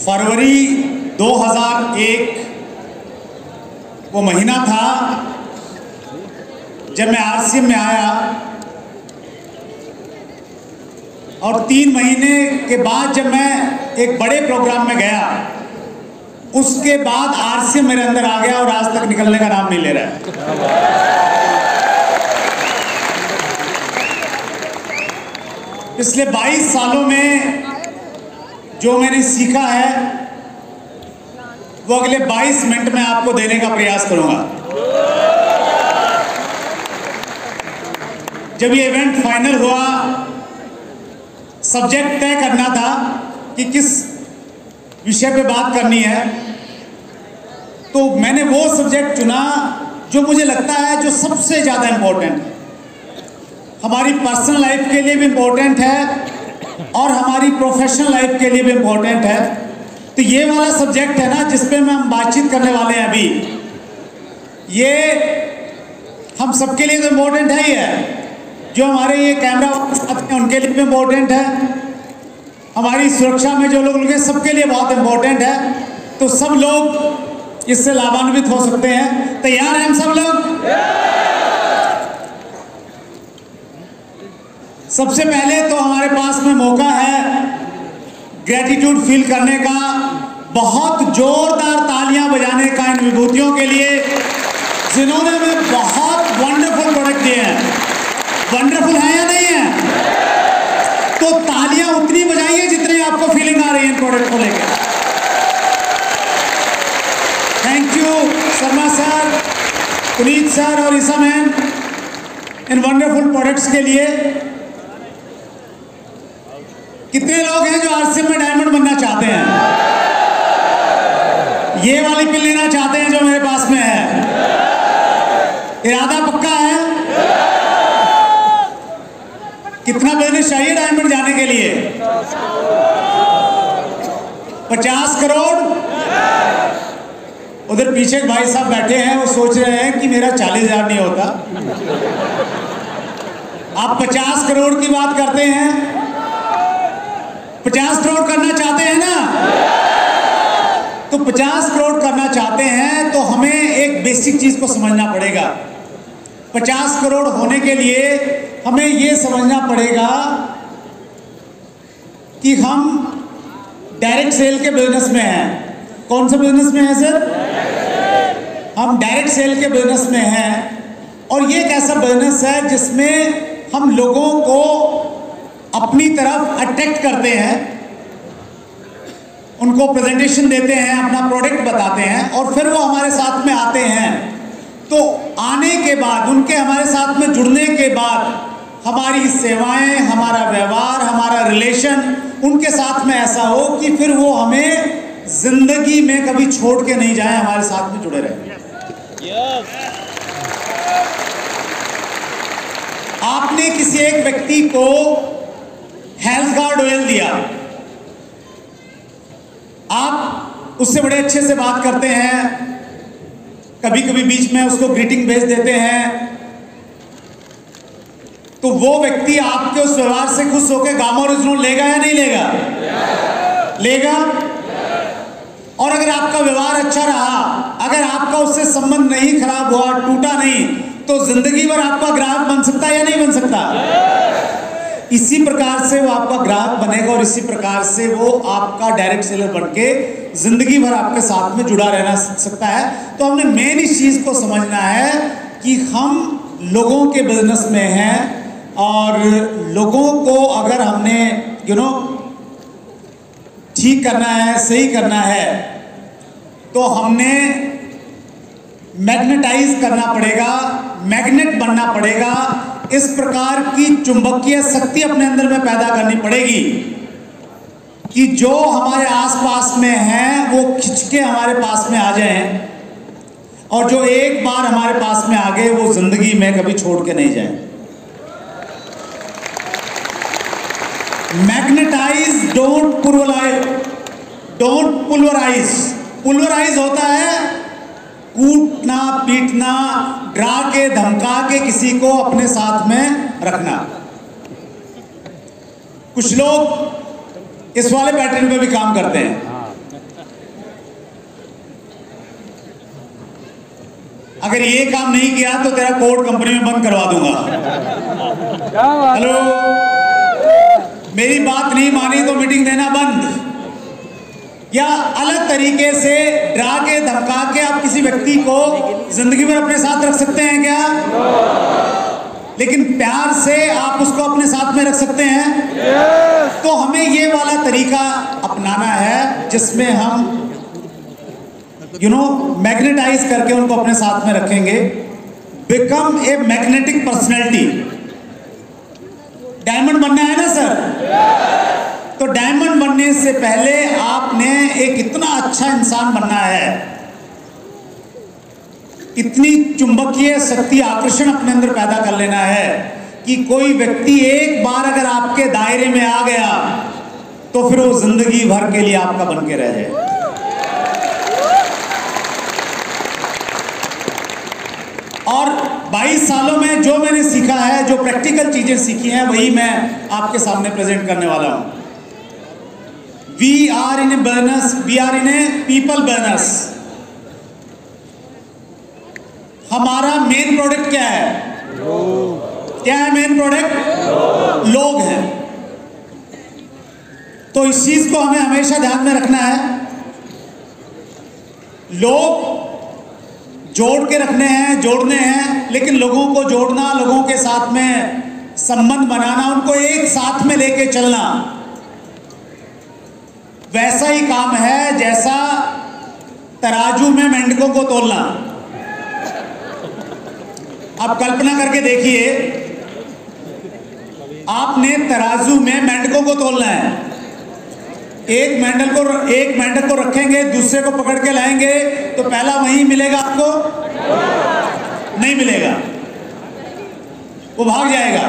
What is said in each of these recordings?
फरवरी 2001 वो महीना था जब मैं आरसीएम में आया और 3 महीने के बाद जब मैं एक बड़े प्रोग्राम में गया, उसके बाद आरसीएम मेरे अंदर आ गया और आज तक निकलने का नाम नहीं ले रहा है। पिछले 22 सालों में जो मैंने सीखा है वो अगले 22 मिनट में आपको देने का प्रयास करूंगा। जब ये इवेंट फाइनल हुआ, सब्जेक्ट तय करना था कि किस विषय पे बात करनी है, तो मैंने वो सब्जेक्ट चुना जो मुझे लगता है जो सबसे ज़्यादा इम्पोर्टेंट है, हमारी पर्सनल लाइफ के लिए भी इम्पोर्टेंट है और हमारी प्रोफेशनल लाइफ के लिए भी इम्पोर्टेंट है। तो ये वाला सब्जेक्ट है ना जिस पे हम बातचीत करने वाले हैं अभी, ये हम सबके लिए तो इम्पोर्टेंट है ही है। जो हमारे ये कैमरा साथ हैं उनके लिए भी इम्पोर्टेंट है, हमारी सुरक्षा में जो लोग हैं सबके लिए बहुत इम्पोर्टेंट है। तो सब लोग इससे लाभान्वित हो सकते हैं। तैयार हैं हम सब लोग? सबसे पहले तो हमारे पास में मौका है ग्रेटिट्यूड फील करने का, बहुत जोरदार तालियां बजाने का इन विभूतियों के लिए जिन्होंने हमें बहुत वंडरफुल प्रोडक्ट दिए हैं। वंडरफुल है या नहीं है? तो तालियां उतनी बजाइए जितनी आपको फीलिंग आ रही है इन प्रोडक्ट को लेकर। Thank you Sharma sir, Puneet sir और ईसा मैम इन वंडरफुल प्रोडक्ट्स के लिए। कितने लोग हैं जो आरसीएम में डायमंड बनना चाहते हैं? ये वाली पिन लेना चाहते हैं जो मेरे पास में है? इरादा पक्का है? कितना बिजनेस चाहिए डायमंड जाने के लिए? 50 करोड़? उधर पीछे भाई साहब बैठे हैं, वो सोच रहे हैं कि मेरा 40,000 नहीं होता। आप 50 करोड़ की बात करते हैं, 50 करोड़ करना चाहते हैं ना? तो 50 करोड़ करना चाहते हैं तो हमें एक बेसिक चीज को समझना पड़ेगा। 50 करोड़ होने के लिए हमें यह समझना पड़ेगा कि हम डायरेक्ट सेल के बिजनेस में हैं। कौन सा बिजनेस में है सर? हम डायरेक्ट सेल के बिजनेस में हैं और ये एक ऐसा बिजनेस है जिसमें हम लोगों को अपनी तरफ अट्रैक्ट करते हैं, उनको प्रेजेंटेशन देते हैं, अपना प्रोडक्ट बताते हैं और फिर वो हमारे साथ में आते हैं। तो आने के बाद, उनके हमारे साथ में जुड़ने के बाद हमारी सेवाएं, हमारा व्यवहार, हमारा रिलेशन उनके साथ में ऐसा हो कि फिर वो हमें जिंदगी में कभी छोड़ के नहीं जाए, हमारे साथ में जुड़े रहे। आपने किसी एक व्यक्ति को हेल्थ कार्ड ऑयल दिया, आप उससे बड़े अच्छे से बात करते हैं, कभी कभी बीच में उसको ग्रीटिंग भेज देते हैं, तो वो व्यक्ति आपके उस व्यवहार से खुश होकर गामा ओरिजिनल लेगा या नहीं लेगा? लेगा। और अगर आपका व्यवहार अच्छा रहा, अगर आपका उससे संबंध नहीं खराब हुआ, टूटा नहीं, तो जिंदगी भर आपका ग्राहक बन सकता है या नहीं बन सकता? इसी प्रकार से वो आपका ग्राहक बनेगा और इसी प्रकार से वो आपका डायरेक्ट सेलर बनके जिंदगी भर आपके साथ में जुड़ा रहना सकता है। तो हमने मेन इस चीज को समझना है कि हम लोगों के बिजनेस में हैं और लोगों को अगर हमने ठीक करना है, सही करना है, तो हमने मैग्नेटाइज करना पड़ेगा, मैग्नेट बनना पड़ेगा। इस प्रकार की चुंबकीय शक्ति अपने अंदर में पैदा करनी पड़ेगी कि जो हमारे आसपास में हैं वो खिंच के हमारे पास में आ जाएं और जो एक बार हमारे पास में आ गए वो जिंदगी में कभी छोड़ के नहीं जाएं। Magnetise, don't पुलवराइज। पुलवराइज होता है कूटना, पीटना, डरा के, धमका के किसी को अपने साथ में रखना। कुछ लोग इस वाले पैटर्न पे भी काम करते हैं अगर ये काम नहीं किया तो तेरा कोड कंपनी में बंद करवा दूंगा। हेलो, मेरी बात नहीं मानी तो मीटिंग देना बंद। या अलग तरीके से डरा के धमका के आप किसी व्यक्ति को जिंदगी में अपने साथ रख सकते हैं क्या? लेकिन प्यार से आप उसको अपने साथ में रख सकते हैं। तो हमें ये वाला तरीका अपनाना है जिसमें हम मैग्नेटाइज करके उनको अपने साथ में रखेंगे। Become a magnetic personality. Diamond बनना है ना सर? तो डायमंड बनने से पहले आपने एक इतना अच्छा इंसान बनना है, इतनी चुंबकीय शक्ति, आकर्षण अपने अंदर पैदा कर लेना है कि कोई व्यक्ति एक बार अगर आपके दायरे में आ गया तो फिर वो जिंदगी भर के लिए आपका बन के रह जाए। और 22 सालों में जो मैंने सीखा है, जो प्रैक्टिकल चीजें सीखी हैं, वही मैं आपके सामने प्रेजेंट करने वाला हूं। We are in a business, we are in a people business. हमारा मेन प्रोडक्ट क्या है? क्या है मेन प्रोडक्ट? लोग हैं। तो इस चीज को हमें हमेशा ध्यान में रखना है। लोग जोड़ के रखने हैं, जोड़ने हैं, लेकिन लोगों को जोड़ना, लोगों के साथ में संबंध बनाना, उनको एक साथ में लेके चलना, वैसा ही काम है जैसा तराजू में मेंढकों को तोलना। अब कल्पना करके देखिए, आपने तराजू में मेंढकों को तोलना है। एक मेंढक को रखेंगे, दूसरे को पकड़ के लाएंगे तो पहला वहीं मिलेगा आपको? नहीं मिलेगा, वो भाग जाएगा।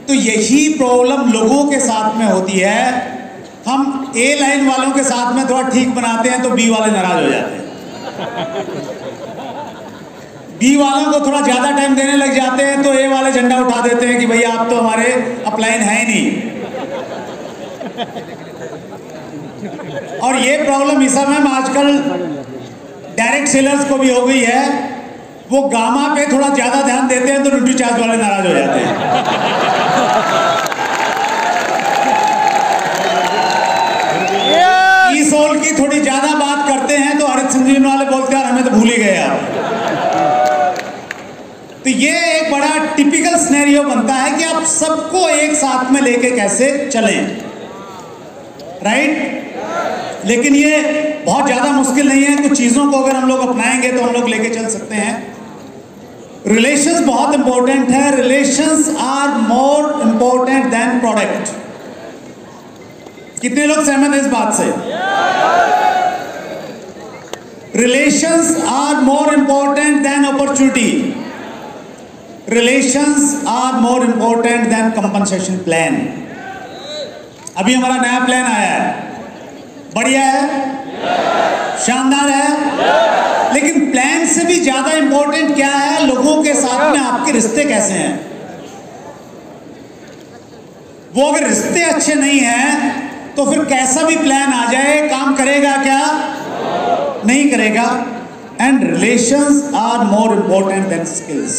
तो यही प्रॉब्लम लोगों के साथ में होती है। हम ए लाइन वालों के साथ में थोड़ा ठीक बनाते हैं तो बी वाले नाराज हो जाते हैं। बी वालों को थोड़ा ज्यादा टाइम देने लग जाते हैं तो ए वाले झंडा उठा देते हैं कि भैया आप तो हमारे अपलाइन है ही नहीं। और ये प्रॉब्लम इस समय में आजकल डायरेक्ट सेलर्स को भी हो गई है। वो गामा पे थोड़ा ज्यादा ध्यान देते हैं तो ड्यूटी चार्ज वाले नाराज हो जाते हैं। ई सोल की थोड़ी ज्यादा बात करते हैं तो हरित संजीवन वाले बोलते हैं हमें तो भूल ही गए आप। तो ये एक बड़ा टिपिकल सिनेरियो बनता है कि आप सबको एक साथ में लेके कैसे चलें, राइट? लेकिन ये बहुत ज्यादा मुश्किल नहीं है। कुछ चीजों को अगर हम लोग अपनाएंगे तो हम लोग लेके चल सकते हैं। रिलेशंस बहुत इंपॉर्टेंट है। Relations are more important than product. कितने लोग सहमत हैं इस बात से? Relations are more important than opportunity. Relations are more important than compensation plan. अभी हमारा नया प्लान आया है, बढ़िया है, शानदार है, लेकिन प्लान से भी ज्यादा इंपॉर्टेंट क्या है? लोगों के साथ में आपके रिश्ते कैसे हैं। वो अगर रिश्ते अच्छे नहीं हैं तो फिर कैसा भी प्लान आ जाए काम करेगा क्या? नहीं करेगा। And relations are more important than skills.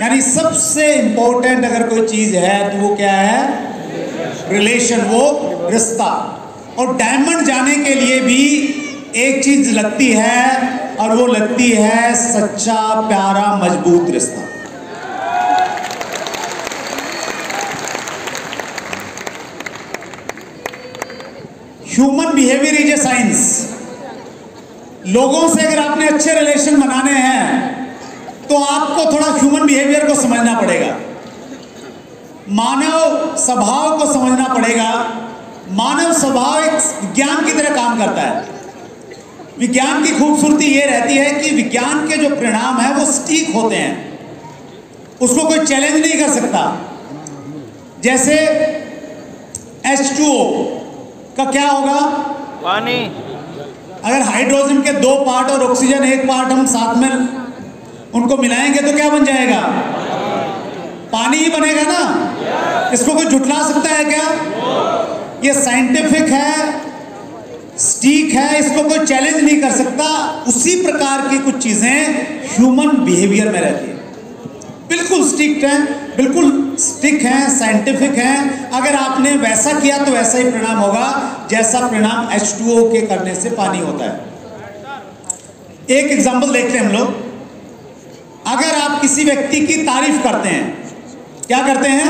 यानी सबसे इंपॉर्टेंट अगर कोई चीज है तो वो क्या है? रिलेशन, वो रिश्ता। और डायमंड जाने के लिए भी एक चीज लगती है और वो लगती है सच्चा, प्यारा, मजबूत रिश्ता। Human behaviour is a science. लोगों से अगर आपने अच्छे रिलेशन बनाने हैं तो आपको थोड़ा ह्यूमन बिहेवियर को समझना पड़ेगा, मानव स्वभाव को समझना पड़ेगा। मानव स्वभाव एक विज्ञान की तरह काम करता है। विज्ञान की खूबसूरती ये रहती है कि विज्ञान के जो परिणाम है वो सटीक होते हैं, उसको कोई चैलेंज नहीं कर सकता। जैसे H2O का क्या होगा? पानी। अगर हाइड्रोजन के 2 पार्ट और ऑक्सीजन 1 पार्ट हम साथ में उनको मिलाएंगे तो क्या बन जाएगा? पानी ही बनेगा ना। इसको कोई झुठला सकता है क्या? ये साइंटिफिक है, स्टिक है, इसको कोई चैलेंज नहीं कर सकता, उसी प्रकार की कुछ चीजें ह्यूमन बिहेवियर में रहती है। बिल्कुल स्टिक हैं, साइंटिफिक हैं। अगर आपने वैसा किया तो वैसा ही परिणाम होगा जैसा परिणाम H2O के करने से पानी होता है। एक एग्जांपल देखते हैं हम लोग। अगर आप किसी व्यक्ति की तारीफ करते हैं, क्या करते हैं?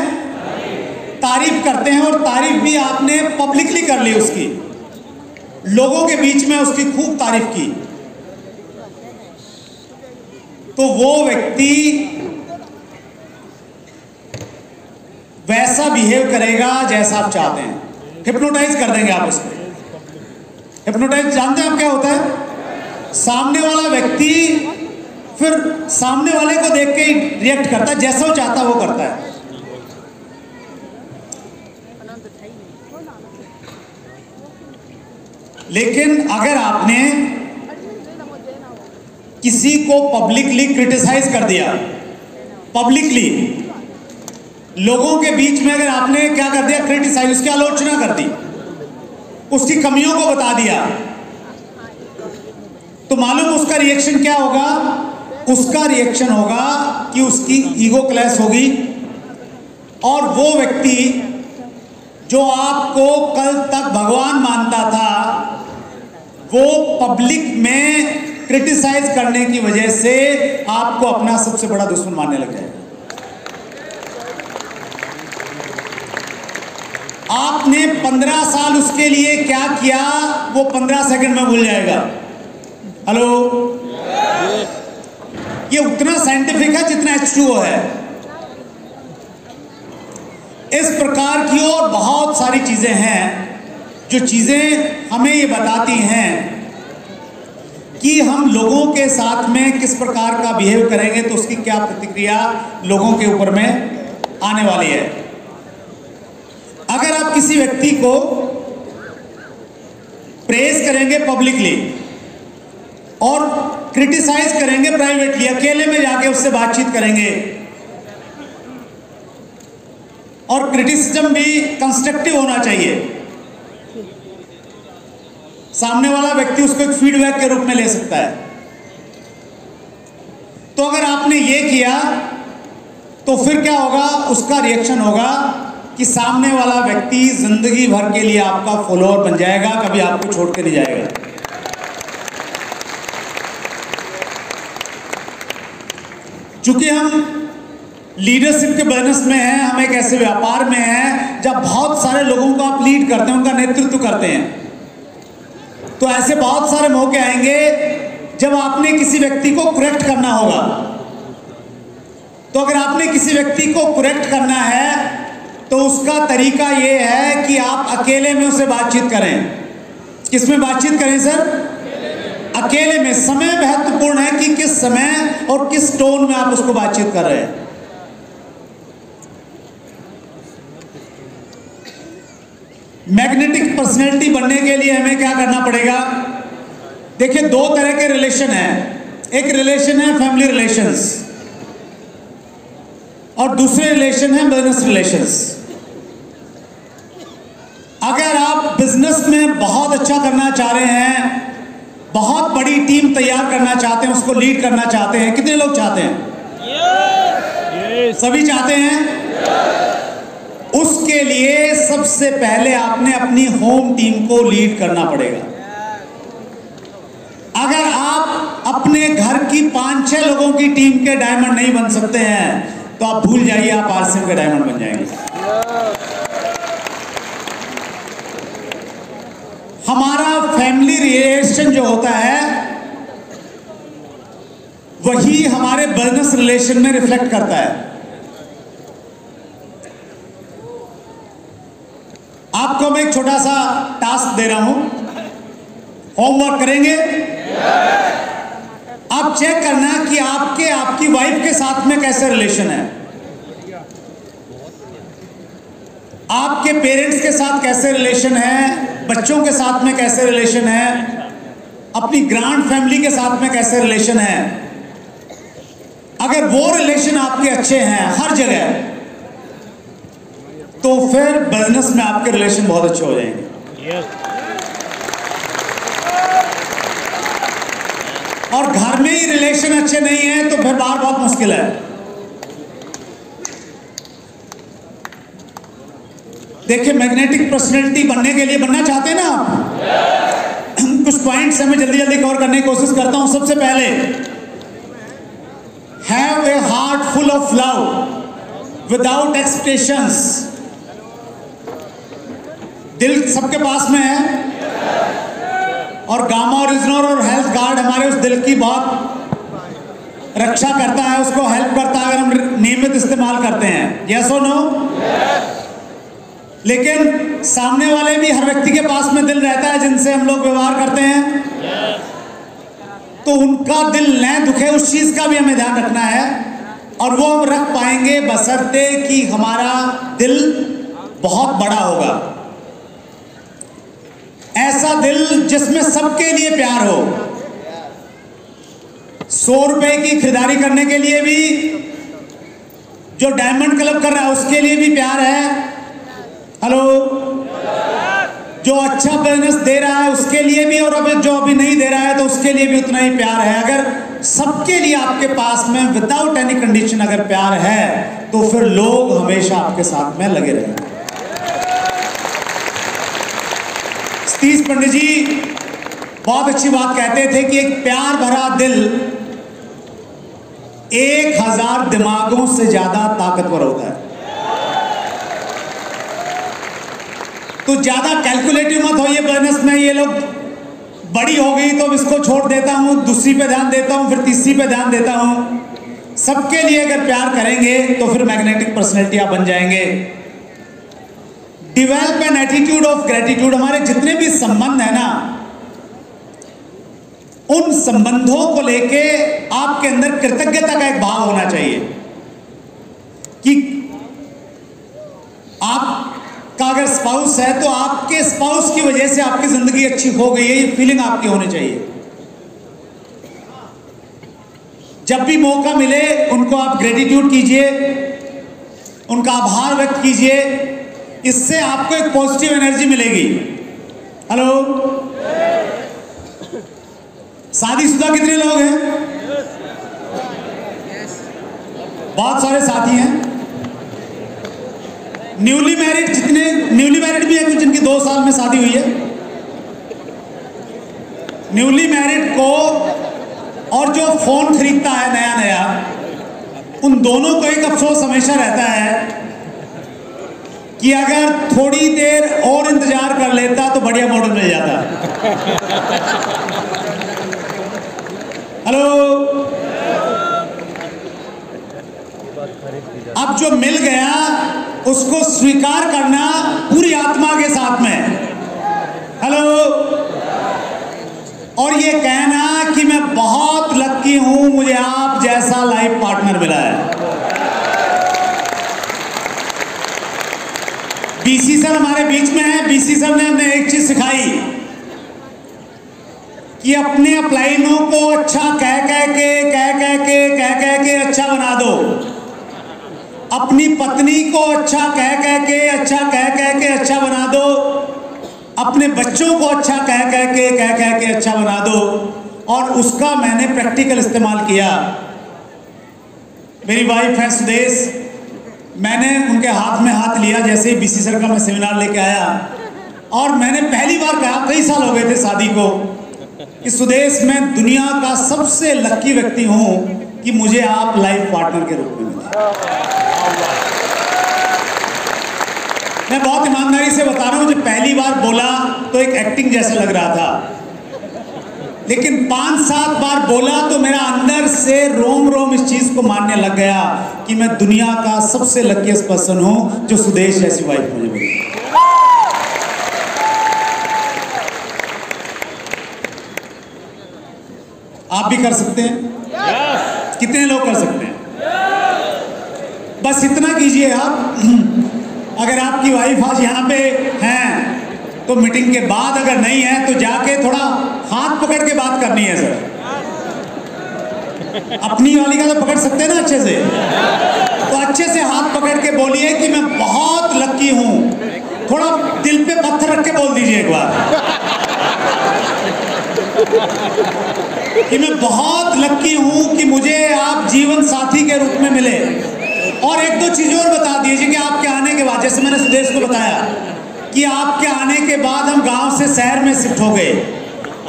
तारीफ करते हैं, और तारीफ भी आपने पब्लिकली कर ली, उसकी लोगों के बीच में उसकी खूब तारीफ की, तो वो व्यक्ति वैसा बिहेव करेगा जैसा आप चाहते हैं। हिप्नोटाइज कर देंगे आप उसको। हिप्नोटाइज जानते हैं आप क्या होता है? सामने वाला व्यक्ति फिर सामने वाले को देख के ही रिएक्ट करता है, जैसा वो चाहता है वो करता है। लेकिन अगर आपने किसी को पब्लिकली क्रिटिसाइज कर दिया, पब्लिकली लोगों के बीच में अगर आपने क्या कर दिया, क्रिटिसाइज, उसकी आलोचना कर दी, उसकी कमियों को बता दिया, तो मालूम उसका रिएक्शन क्या होगा? उसका रिएक्शन होगा कि उसकी ईगो क्लैश होगी, और वो व्यक्ति जो आपको कल तक भगवान मानता था, वो पब्लिक में क्रिटिसाइज करने की वजह से आपको अपना सबसे बड़ा दुश्मन मानने लग जाएगा। आपने 15 साल उसके लिए क्या किया, वो 15 सेकंड में भूल जाएगा। हेलो, ये उतना साइंटिफिक है जितना H2O है। इस प्रकार की और बहुत सारी चीजें हैं जो चीजें हमें ये बताती हैं कि हम लोगों के साथ में किस प्रकार का बिहेव करेंगे तो उसकी क्या प्रतिक्रिया लोगों के ऊपर में आने वाली है। अगर आप किसी व्यक्ति को प्रेज करेंगे पब्लिकली और क्रिटिसाइज करेंगे प्राइवेटली, अकेले में जाके उससे बातचीत करेंगे, और क्रिटिसिज्म भी कंस्ट्रक्टिव होना चाहिए, सामने वाला व्यक्ति उसको एक फीडबैक के रूप में ले सकता है। तो अगर आपने ये किया तो फिर क्या होगा? उसका रिएक्शन होगा कि सामने वाला व्यक्ति जिंदगी भर के लिए आपका फॉलोअर बन जाएगा, कभी आपको छोड़ के नहीं जाएगा। चूंकि हम लीडरशिप के बिजनेस में हैं, हम एक ऐसे व्यापार में हैं जब बहुत सारे लोगों को आप लीड करते हैं, उनका नेतृत्व करते हैं, तो ऐसे बहुत सारे मौके आएंगे जब आपने किसी व्यक्ति को करेक्ट करना होगा। तो अगर आपने किसी व्यक्ति को करेक्ट करना है तो उसका तरीका यह है कि आप अकेले में उसे बातचीत करें। किसमें बातचीत करें सर? अकेले में। समय महत्वपूर्ण है कि किस समय और किस टोन में आप उसको बातचीत कर रहे हैं। मैग्नेटिक पर्सनैलिटी बनने के लिए हमें क्या करना पड़ेगा? देखिए, दो तरह के रिलेशन हैं। एक रिलेशन है फैमिली रिलेशंस और दूसरे रिलेशन है बिजनेस रिलेशंस। अगर आप बिजनेस में बहुत अच्छा करना चाह रहे हैं, बहुत बड़ी टीम तैयार करना चाहते हैं, उसको लीड करना चाहते हैं, कितने लोग चाहते हैं? सभी चाहते हैं। उसके लिए सबसे पहले आपने अपनी होम टीम को लीड करना पड़ेगा। अगर आप अपने घर की 5-6 लोगों की टीम के डायमंड नहीं बन सकते हैं तो आप भूल जाइए, आप RCM के डायमंड बन जाएंगे। हमारा फैमिली रिलेशन जो होता है वही हमारे बिजनेस रिलेशन में रिफ्लेक्ट करता है। आपको मैं एक छोटा सा टास्क दे रहा हूं, होमवर्क करेंगे। आप चेक करना कि आपकी वाइफ के साथ में कैसे रिलेशन है, आपके पेरेंट्स के साथ कैसे रिलेशन है, बच्चों के साथ में कैसे रिलेशन है, अपनी ग्रांड फैमिली के साथ में कैसे रिलेशन है। अगर वो रिलेशन आपके अच्छे हैं हर जगह, तो फिर बिजनेस में आपके रिलेशन बहुत अच्छे हो जाएंगे। और घर में ही रिलेशन अच्छे नहीं है तो फिर बाहर बहुत मुश्किल है। देखिए, मैग्नेटिक पर्सनैलिटी बनने के लिए, बनना चाहते हैं ना आप? कुछ पॉइंट्स मैं जल्दी जल्दी कवर करने की कोशिश करता हूं। सबसे पहले, have a heart full of love without expectations. दिल सबके पास में है और गामा ओरिजिनल और हेल्थ गार्ड हमारे उस दिल की बहुत रक्षा करता है, उसको हेल्प करता है अगर हम नियमित इस्तेमाल करते हैं। यस और नो? लेकिन सामने वाले भी, हर व्यक्ति के पास में दिल रहता है जिनसे हम लोग व्यवहार करते हैं, तो उनका दिल न दुखे उस चीज का भी हमें ध्यान रखना है। और वो हम रख पाएंगे बशर्ते कि हमारा दिल बहुत बड़ा होगा, ऐसा दिल जिसमें सबके लिए प्यार हो। 100 रुपए की खरीदारी करने के लिए भी, जो डायमंड क्लब कर रहा है उसके लिए भी प्यार है। हेलो? जो अच्छा बिजनेस दे रहा है उसके लिए भी, और अभी जो अभी नहीं दे रहा है तो उसके लिए भी उतना ही प्यार है। अगर सबके लिए आपके पास में विदाउट एनी कंडीशन अगर प्यार है तो फिर लोग हमेशा आपके साथ में लगे रहेंगे। सतीश पंडित जी बहुत अच्छी बात कहते थे कि एक प्यार भरा दिल 1000 दिमागों से ज्यादा ताकतवर होता है। तो ज्यादा कैलकुलेटिव मत होइए बिजनेस में। ये लोग बड़ी हो गई तो इसको छोड़ देता हूं, दूसरी पे ध्यान देता हूं, फिर तीसरी पे ध्यान देता हूं। सबके लिए अगर प्यार करेंगे तो फिर मैग्नेटिक पर्सनैलिटी आप बन जाएंगे। Develop an attitude of gratitude. हमारे जितने भी संबंध है ना, उन संबंधों को लेके आपके अंदर कृतज्ञता का एक भाव होना चाहिए कि आपका अगर स्पाउस है तो आपके स्पाउस की वजह से आपकी जिंदगी अच्छी हो गई है, ये फीलिंग आपकी होनी चाहिए। जब भी मौका मिले उनको आप ग्रेटिट्यूड कीजिए, उनका आभार व्यक्त कीजिए, इससे आपको एक पॉजिटिव एनर्जी मिलेगी। हेलो? शादीशुदा कितने लोग हैं? बहुत सारे साथी हैं। न्यूली मैरिड, जितने न्यूली मैरिड भी है कुछ जिनकी 2 साल में शादी हुई है। न्यूली मैरिड को और जो फोन खरीदता है नया नया, उन दोनों को एक अफसोस हमेशा रहता है कि अगर थोड़ी देर और इंतजार कर लेता तो बढ़िया मॉडल मिल जाता। हेलो? अब जो मिल गया उसको स्वीकार करना पूरी आत्मा के साथ में। हेलो? और ये कहना कि मैं बहुत लकी हूं, मुझे आप जैसा लाइफ पार्टनर मिला है। बीसी सर हमारे बीच में है। बीसी सर ने हमें एक चीज सिखाई कि अपने अपलाइनों को अच्छा कह के अच्छा बना दो। अपनी पत्नी को अच्छा कह के अच्छा बना दो। अपने बच्चों को अच्छा कह के अच्छा बना दो। और उसका मैंने प्रैक्टिकल इस्तेमाल किया। मेरी वाइफ है सुदेश, मैंने उनके हाथ में हाथ लिया जैसे ही बीसी सर का मैं सेमिनार लेके आया, और मैंने पहली बार कहा, कई साल हो गए थे शादी को, कि सुदेश मैं दुनिया का सबसे लकी व्यक्ति हूं कि मुझे आप लाइफ पार्टनर के रूप में मिले। मैं बहुत ईमानदारी से बता रहा हूं, जब पहली बार बोला तो एक एक्टिंग जैसा लग रहा था, लेकिन 5-7 बार बोला तो मेरा अंदर से रोम रोम इस चीज को मानने लग गया कि मैं दुनिया का सबसे लकीस्ट पर्सन हूं जो सुदेश जैसी वाइफ मुझे मिली। आप भी कर सकते हैं। कितने लोग कर सकते हैं? बस इतना कीजिए आप। अगर आपकी वाइफ आज यहाँ पे हैं तो मीटिंग के बाद, अगर नहीं है तो जाके थोड़ा हाथ पकड़ के बात करनी है सर। अपनी वाली का तो पकड़ सकते हैं ना अच्छे से, तो अच्छे से हाथ पकड़ के बोलिए कि मैं बहुत लकी हूं। थोड़ा दिल पे पत्थर रख के बोल दीजिए एक बार। कि मैं बहुत लकी हूं कि मुझे आप जीवन साथी के रूप में मिले। और एक दो चीज़ें और बता दीजिए कि आपके आने के बाद, जैसे मैंने सुदेश को बताया कि आपके आने के बाद हम गांव से शहर में शिफ्ट हो गए,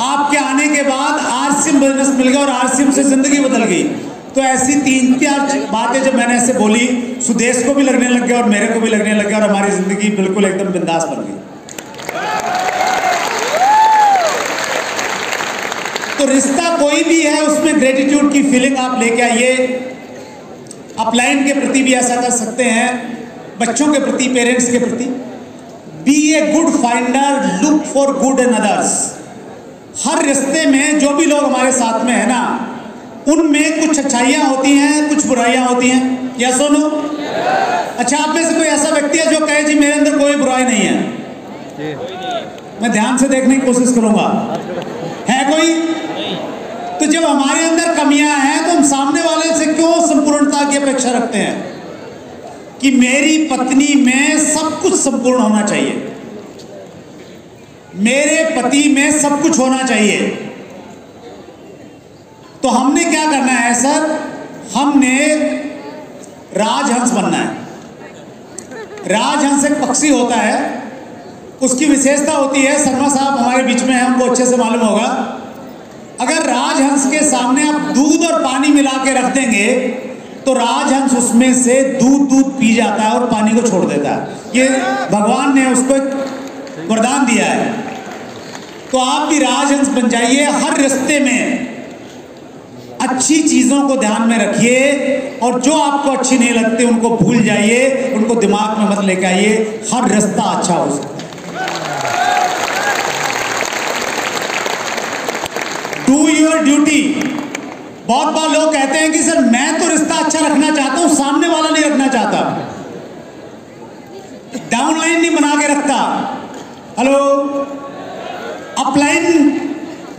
आपके आने के बाद आरसीएम बिजनेस मिल गया और आरसीएम से जिंदगी बदल गई। तो ऐसी 3-4 बातें जब मैंने ऐसे बोली, सुदेश को भी लगने लग गया और मेरे को भी लगने लग गया और हमारी जिंदगी बिल्कुल एकदम बिंदास बन गई। तो रिश्ता कोई भी है उसमें ग्रेटिट्यूड की फीलिंग आप लेके आइए। अपलाइन के प्रति भी ऐसा कर सकते हैं, बच्चों के प्रति, पेरेंट्स के प्रति। Be a good finder, look for good in others. हर रिश्ते में जो भी लोग हमारे साथ में है ना, उनमें कुछ अच्छाइयाँ होती हैं, कुछ बुराइयाँ होती हैं। या सुनो, अच्छा आप में से कोई ऐसा व्यक्ति है जो कहे जी मेरे अंदर कोई बुराई नहीं है? मैं ध्यान से देखने की कोशिश करूंगा। है कोई? तो जब हमारे अंदर कमियां हैं तो हम सामने वाले से क्यों संपूर्णता की अपेक्षा रखते हैं कि मेरी पत्नी में सब कुछ संपूर्ण होना चाहिए, मेरे पति में सब कुछ होना चाहिए। तो हमने क्या करना है सर? हमने राजहंस बनना है। राजहंस एक पक्षी होता है, उसकी विशेषता होती है, शर्मा साहब हमारे बीच में है, हमको अच्छे से मालूम होगा। अगर राजहंस के सामने आप दूध और पानी मिला के रख देंगे तो राजहंस उसमें से दूध पी जाता है और पानी को छोड़ देता है। ये भगवान ने उसको एक वरदान दिया है। तो आप भी राजहंस बन जाइए। हर रिश्ते में अच्छी चीजों को ध्यान में रखिए और जो आपको अच्छी नहीं लगती उनको भूल जाइए, उनको दिमाग में मत लेके आइए। हर रिश्ता अच्छा हो सकता है। Do your duty. बहुत बार लोग कहते हैं कि सर मैं तो रिश्ता अच्छा रखना चाहता हूं, सामने वाला नहीं रखना चाहता, डाउनलाइन नहीं बना के रखता। हेलो, अपलाइन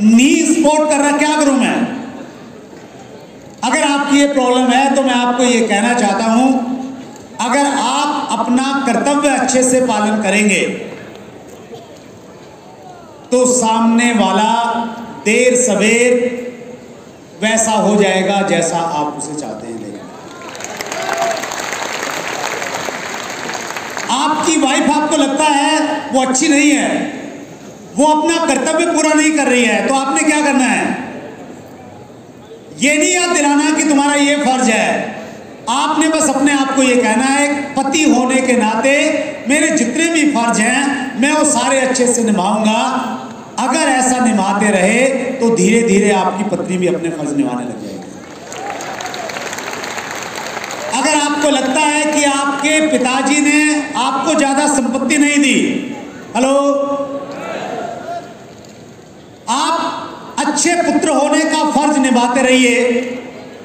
नी सपोर्ट कर रहा, क्या करूं मैं? अगर आपकी ये प्रॉब्लम है तो मैं आपको ये कहना चाहता हूं, अगर आप अपना कर्तव्य अच्छे से पालन करेंगे तो सामने वाला देर सवेर वैसा हो जाएगा जैसा आप उसे चाहते हैं। लेकिन आपकी वाइफ आपको लगता है वो अच्छी नहीं है, वो अपना कर्तव्य पूरा नहीं कर रही है, तो आपने क्या करना है? ये नहीं याद दिलाना कि तुम्हारा ये फर्ज है। आपने बस अपने आप को ये कहना है, पति होने के नाते मेरे जितने भी फर्ज हैं मैं वो सारे अच्छे से निभाऊंगा। अगर ऐसा निभाते रहे तो धीरे धीरे आपकी पत्नी भी अपने फर्ज निभाने लग जाएगी। अगर आपको लगता है कि आपके पिताजी ने आपको ज्यादा संपत्ति नहीं दी, हेलो, आप अच्छे पुत्र होने का फर्ज निभाते रहिए,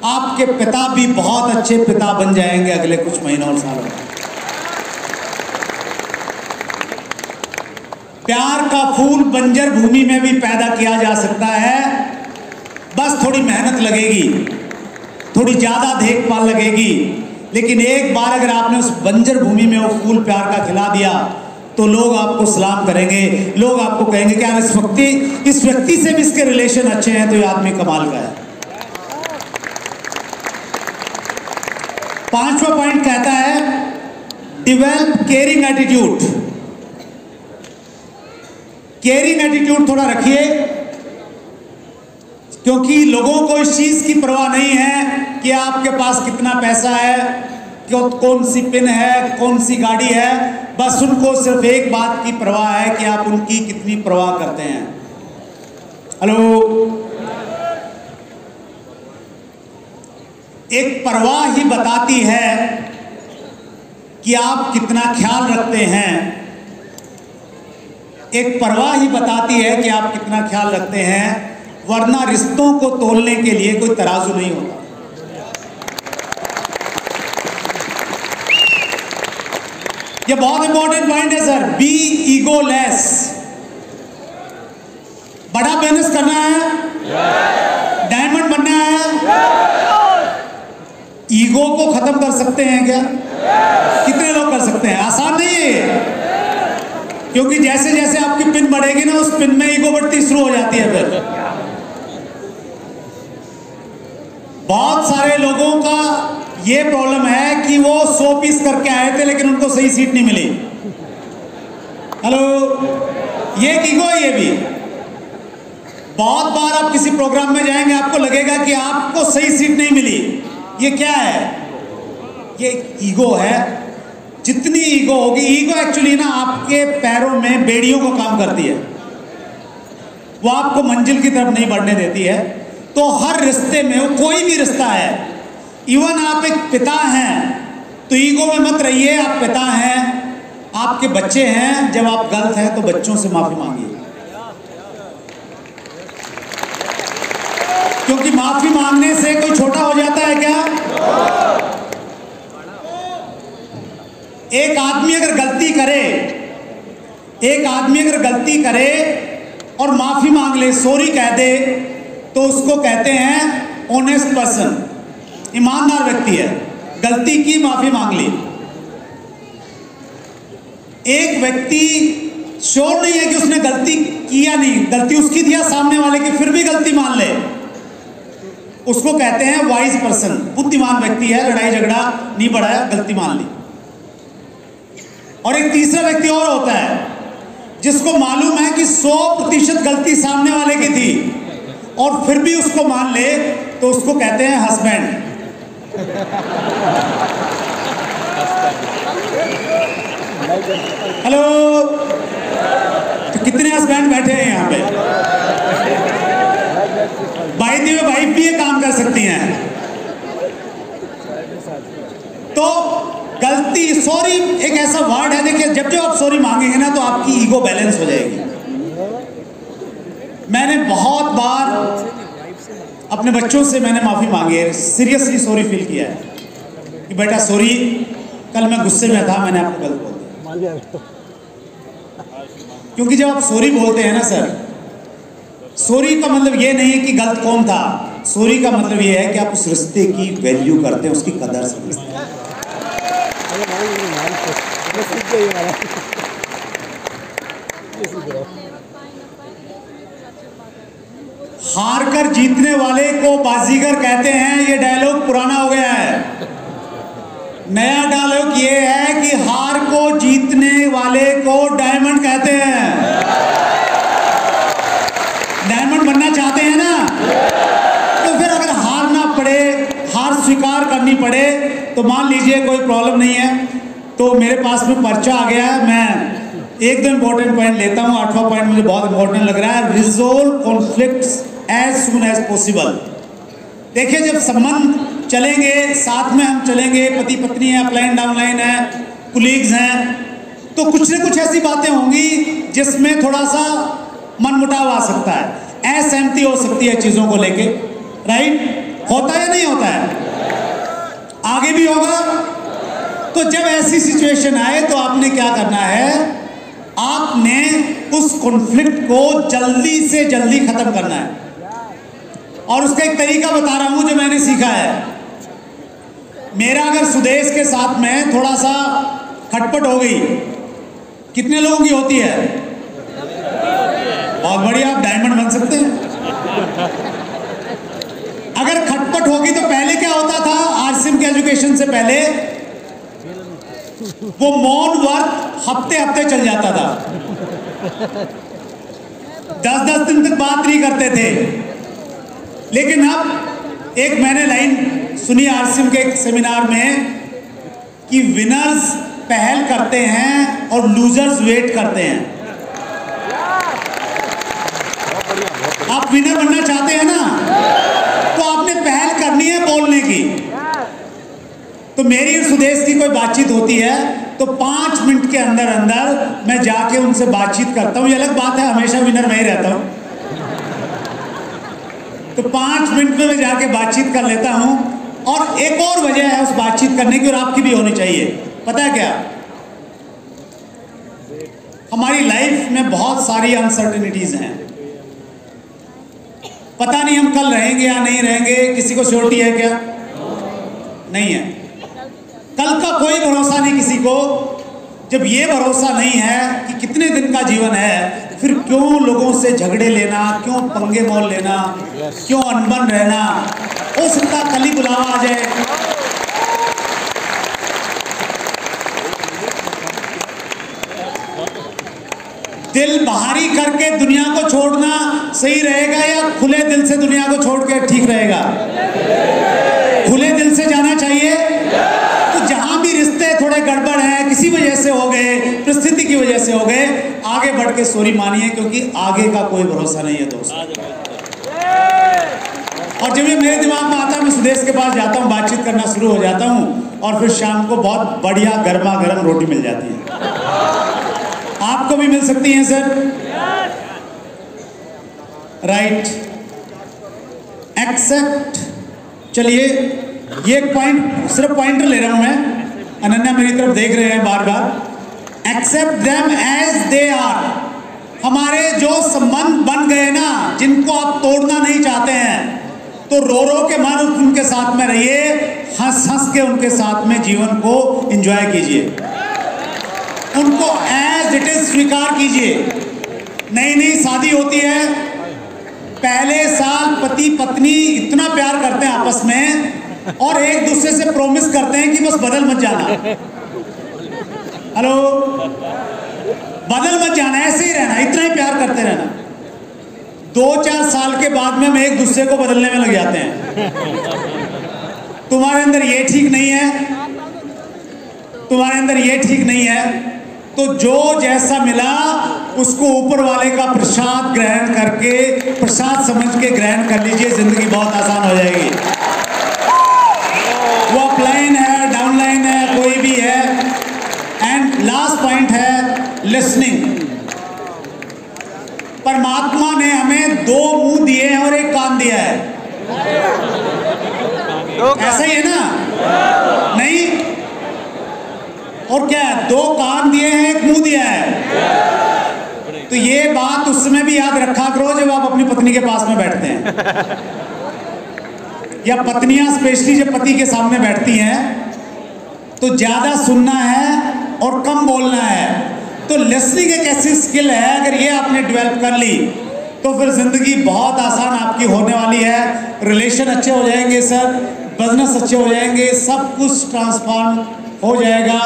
आपके पिता भी बहुत अच्छे पिता बन जाएंगे अगले कुछ महीनों और सालों में। प्यार का फूल बंजर भूमि में भी पैदा किया जा सकता है, बस थोड़ी मेहनत लगेगी, थोड़ी ज्यादा देखभाल लगेगी। लेकिन एक बार अगर आपने उस बंजर भूमि में वो फूल प्यार का खिला दिया तो लोग आपको सलाम करेंगे, लोग आपको कहेंगे कि यार इस व्यक्ति से भी इसके रिलेशन अच्छे हैं, तो ये आदमी कमाल का है। 5वां पॉइंट कहता है develop caring attitude. Caring attitude थोड़ा रखिए, क्योंकि लोगों को इस चीज की परवाह नहीं है कि आपके पास कितना पैसा है, कौन सी पिन है, कौन सी गाड़ी है। बस उनको सिर्फ एक बात की परवाह है कि आप उनकी कितनी परवाह करते हैं। हेलो, एक परवाह ही बताती है कि आप कितना ख्याल रखते हैं। एक परवाह ही बताती है कि आप कितना ख्याल रखते हैं, वरना रिश्तों को तोलने के लिए कोई तराजू नहीं होता। ये बहुत इंपॉर्टेंट पॉइंट है सर। Be egoless. बड़ा बिजनेस करना है, डायमंड बनना है, ईगो को खत्म कर सकते हैं क्या? कितने लोग कर सकते हैं? आसान नहीं है, क्योंकि जैसे जैसे आपकी पिन बढ़ेगी ना, उस पिन में ईगो बढ़ती शुरू हो जाती है। फिर बहुत सारे लोगों का ये प्रॉब्लम है कि वो 100 पीस करके आए थे लेकिन उनको सही सीट नहीं मिली। हेलो, ये एक ईगो है। ये भी बहुत बार आप किसी प्रोग्राम में जाएंगे, आपको लगेगा कि आपको सही सीट नहीं मिली। ये क्या है? ये ईगो है। जितनी ईगो होगी, ईगो एक्चुअली ना आपके पैरों में बेड़ियों को काम करती है, वो आपको मंजिल की तरफ नहीं बढ़ने देती है। तो हर रिश्ते में, वो कोई भी रिश्ता है, इवन आप एक पिता हैं तो ईगो में मत रहिए। आप पिता हैं, आपके बच्चे हैं, जब आप गलत हैं तो बच्चों से माफी मांगिए, क्योंकि माफी मांगने से कोई छोटा हो जाता है क्या? एक आदमी अगर गलती करे और माफी मांग ले, सॉरी कह दे, तो उसको कहते हैं ऑनेस्ट पर्सन, ईमानदार व्यक्ति है। गलती की, माफी मांग ली। एक व्यक्ति श्योर नहीं है कि उसने गलती की या नहीं, गलती उसकी थी या सामने वाले की, फिर भी गलती मान ले, उसको कहते हैं वाइज पर्सन, बुद्धिमान व्यक्ति है। लड़ाई झगड़ा नहीं बढ़ाया, गलती मान ली। और एक तीसरा व्यक्ति और होता है जिसको मालूम है कि 100% गलती सामने वाले की थी और फिर भी उसको मान ले, तो उसको कहते हैं हस्बैंड। हेलो, तो कितने हस्बैंड बैठे हैं यहाँ पे? भाई दी वाइफ भी ये काम कर सकती हैं। तो गलती, सॉरी एक ऐसा वर्ड है, देखिए जब आप सॉरी मांगेंगे ना तो आपकी ईगो बैलेंस हो जाएगी। मैंने बहुत बार अपने बच्चों से मैंने माफी मांगी है, सीरियसली सॉरी फील किया है कि बेटा सॉरी, कल मैं गुस्से में था, मैंने आपको गलत बोल दिया। क्योंकि जब आप सॉरी बोलते हैं ना सर, सॉरी का मतलब ये नहीं है कि गलत कौन था, सॉरी का मतलब ये है कि आप उस रिश्ते की वैल्यू करते हैं, उसकी कदर समझते हैं। हार कर जीतने वाले को बाजीगर कहते हैं, ये डायलॉग पुराना हो गया है। नया डायलॉग ये है कि हार को जीतने वाले को डायमंड कहते हैं। डायमंड बनना चाहते हैं ना, तो फिर अगर हारना पड़े, हार स्वीकार करनी पड़े, तो मान लीजिए कोई प्रॉब्लम नहीं है। तो मेरे पास में पर्चा आ गया है, मैं एक दो इंपॉर्टेंट पॉइंट लेता हूँ। 8वां पॉइंट मुझे बहुत इंपॉर्टेंट लग रहा है, resolve conflicts as soon as possible. देखिए जब संबंध चलेंगे, साथ में हम चलेंगे, पति पत्नी है, अपलाइन डाउनलाइन है, कुलीग्स हैं, तो कुछ न कुछ ऐसी बातें होंगी जिसमें थोड़ा सा मनमुटाव आ सकता है, असहमति हो सकती है चीज़ों को लेके, राइट? होता है या नहीं होता है? आगे भी होगा। तो जब ऐसी सिचुएशन आए तो आपने क्या करना है? आपने उस कॉन्फ्लिक्ट को जल्दी से जल्दी खत्म करना है। और उसका एक तरीका बता रहा हूं जो मैंने सीखा है। मेरा अगर सुदेश के साथ में थोड़ा सा खटपट हो गई, कितने लोगों की होती है? बहुत बढ़िया, आप डायमंड बन सकते हैं। अगर खटपट होगी तो पहले क्या होता था, आरसीएम के एजुकेशन से पहले वो मौन व्रत हफ्ते हफ्ते चल जाता था, 10-10 दिन तक बात नहीं करते थे। लेकिन अब एक मैंने लाइन सुनी आरसीएम के एक सेमिनार में कि विनर्स पहल करते हैं और लूजर्स वेट करते हैं। आप विनर बनना चाहते हैं ना, तो आपने पहल करनी है बोलने की। तो मेरी और सुदेश की कोई बातचीत होती है तो 5 मिनट के अंदर अंदर मैं जाके उनसे बातचीत करता हूँ। ये अलग बात है, हमेशा विनर मैं ही रहता हूँ। तो 5 मिनट में मैं जाके बातचीत कर लेता हूँ। और एक और वजह है उस बातचीत करने की, और आपकी भी होनी चाहिए। पता है क्या, हमारी लाइफ में बहुत सारी अनसर्टेनिटीज हैं। पता नहीं हम कल रहेंगे या नहीं रहेंगे, किसी को श्योरिटी है क्या? नहीं है। कल का कोई भरोसा नहीं किसी को। जब ये भरोसा नहीं है कि कितने दिन का जीवन है, फिर क्यों लोगों से झगड़े लेना, क्यों पंगे मोल लेना, क्यों अनबन रहना? हो सकता कल ही बुलावा आ जाए। दिल बाहरी करके दुनिया को छोड़ना सही रहेगा या खुले दिल से दुनिया को छोड़ के ठीक रहेगा? खुले दिल से जाना चाहिए। तो जहां भी रिश्ते थोड़े गड़बड़ हैं, किसी वजह से हो गए, परिस्थिति की वजह से हो गए, आगे बढ़ के सॉरी मानिए, क्योंकि आगे का कोई भरोसा नहीं है दोस्त। और जब ये मेरे दिमाग में आता है, मैं सुदेश के पास जाता हूँ, बातचीत करना शुरू हो जाता हूँ, और फिर शाम को बहुत बढ़िया गर्मा गर्म रोटी मिल जाती है। आपको भी मिल सकती है सर, राइट? एक्सेप्ट। चलिए, ये एक पॉइंट, सिर्फ पॉइंटर ले रहा हूं मैं, अनन्या मेरी तरफ देख रहे हैं बार बार। Accept them as they are. हमारे जो संबंध बन गए ना, जिनको आप तोड़ना नहीं चाहते हैं, तो रो रो के मन उनके साथ में रहिए, हंस हंस के उनके साथ में जीवन को एंजॉय कीजिए, उनको एज इट इज स्वीकार कीजिए। नई नई शादी होती है, पहले साल पति पत्नी इतना प्यार करते हैं आपस में, और एक दूसरे से प्रॉमिस करते हैं कि बस बदल मत जाना। हेलो, बदल मत जाना, ऐसे ही रहना, इतना ही प्यार करते रहना। 2-4 साल के बाद में हम एक दूसरे को बदलने में लग जाते हैं। तुम्हारे अंदर ये ठीक नहीं है, तुम्हारे अंदर ये ठीक नहीं है, तो जो जैसा मिला उसको ऊपर वाले का प्रसाद ग्रहण करके, प्रसाद समझ के ग्रहण कर लीजिए, जिंदगी बहुत आसान हो जाएगी। वो अपलाइन है, डाउनलाइन है, कोई भी है। एंड लास्ट पॉइंट है लिसनिंग। परमात्मा ने हमें 2 मुंह दिए हैं और 1 कान दिया है, ऐसा ही है ना? नहीं, और क्या है? 2 कान दिए हैं, 1 मुंह दिया है। तो ये बात उस समय भी याद रखा करो जब आप अपनी पत्नी के पास में बैठते हैं, या पत्नियां स्पेशली जब पति के सामने बैठती हैं, तो ज्यादा सुनना है और कम बोलना है। तो लिसनिंग एक ऐसी स्किल है, अगर ये आपने डेवलप कर ली तो फिर जिंदगी बहुत आसान आपकी होने वाली है। रिलेशन अच्छे हो जाएंगे सर, बिजनेस अच्छे हो जाएंगे, सब कुछ ट्रांसफॉर्म हो जाएगा।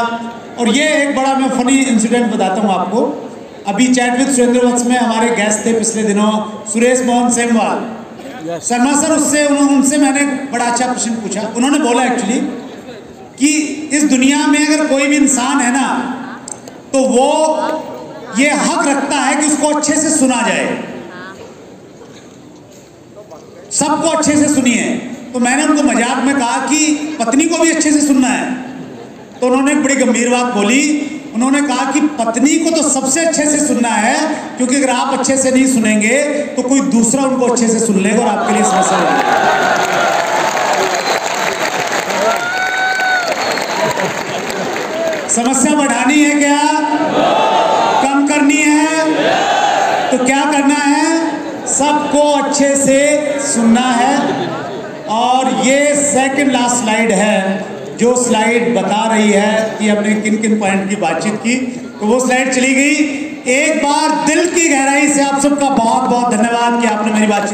और ये एक बड़ा मैं फनी इंसिडेंट बताता हूँ आपको। अभी चैट विद सुरेंद्र वत्स में हमारे गेस्ट थे पिछले दिनों, सुरेश मोहन सेमवाल शर्मा सर। उनसे मैंने बड़ा अच्छा प्रश्न पूछा। उन्होंने बोला एक्चुअली कि इस दुनिया में अगर कोई भी इंसान है ना, तो वो ये हक रखता है कि उसको अच्छे से सुना जाए, सबको अच्छे से सुनिए। तो मैंने उनको मजाक में कहा कि पत्नी को भी अच्छे से सुनना है। तो उन्होंने एक बड़ी गंभीर बात बोली। उन्होंने कहा कि पत्नी को तो सबसे अच्छे से सुनना है, क्योंकgruppi अगर आप अच्छे से नहीं सुनेंगे तो कोई दूसरा उनको अच्छे से सुन लेगा और आपके लिए समस्या होगी। समस्या बढ़ानी है क्या? कम करनी है? तो क्या करना है? सबको अच्छे से सुनना है। और ये सेकंड लास्ट स्लाइड है, जो स्लाइड बता रही है कि हमने किन किन पॉइंट की बातचीत की। तो वो स्लाइड चली गई। एक बार दिल की गहराई से आप सबका बहुत बहुत धन्यवाद कि आपने मेरी बातचीत